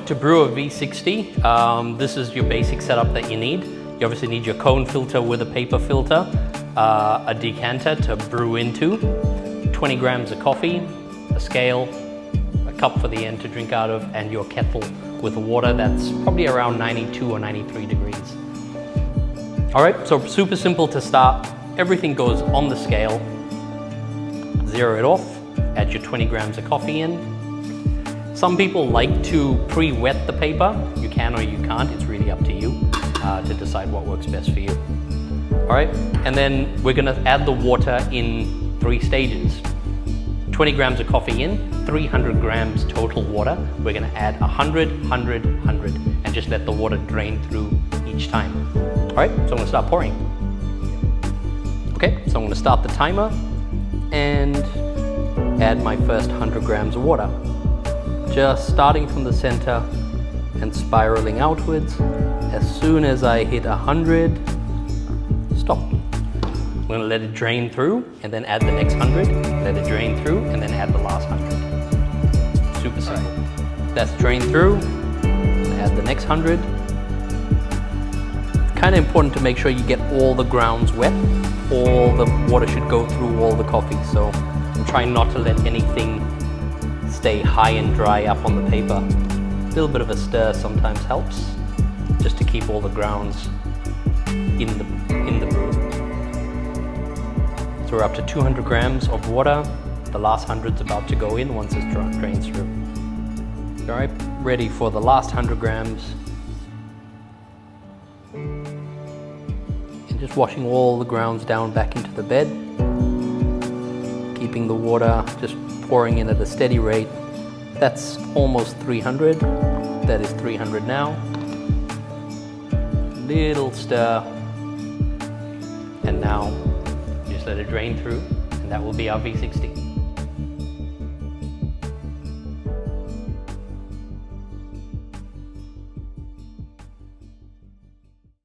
To brew a V60, this is your basic setup that you need. You obviously need your cone filter with a paper filter, a decanter to brew into, 20 grams of coffee, a scale, a cup for the end to drink out of, and your kettle with water that's probably around 92 or 93 degrees. All right, so super simple to start. Everything goes on the scale, zero it off, add your 20 grams of coffee in. Some people like to pre-wet the paper. You can or you can't, it's really up to you to decide what works best for you. All right, and then we're gonna add the water in 3 stages. 20 grams of coffee in, 300 grams total water. We're gonna add 100, 100, 100, and just let the water drain through each time. All right, so I'm gonna start pouring. Okay, so I'm gonna start the timer and add my first 100 grams of water. Just starting from the center and spiraling outwards. As soon as I hit 100, stop. I'm gonna let it drain through and then add the next 100, let it drain through and then add the last 100. Super simple. That's drained through, add the next 100. Kind of important to make sure you get all the grounds wet. All the water should go through all the coffee. So I'm trying not to let anything stay high and dry up on the paper. A little bit of a stir sometimes helps, just to keep all the grounds in the brew. So we're up to 200 grams of water. The last 100's about to go in once it's drains through. All right, ready for the last 100 grams. And just washing all the grounds down back into the bed. Keeping the water just pouring in at a steady rate. That's almost 300. That is 300 now. Little stir. And now just let it drain through, and that will be our V60.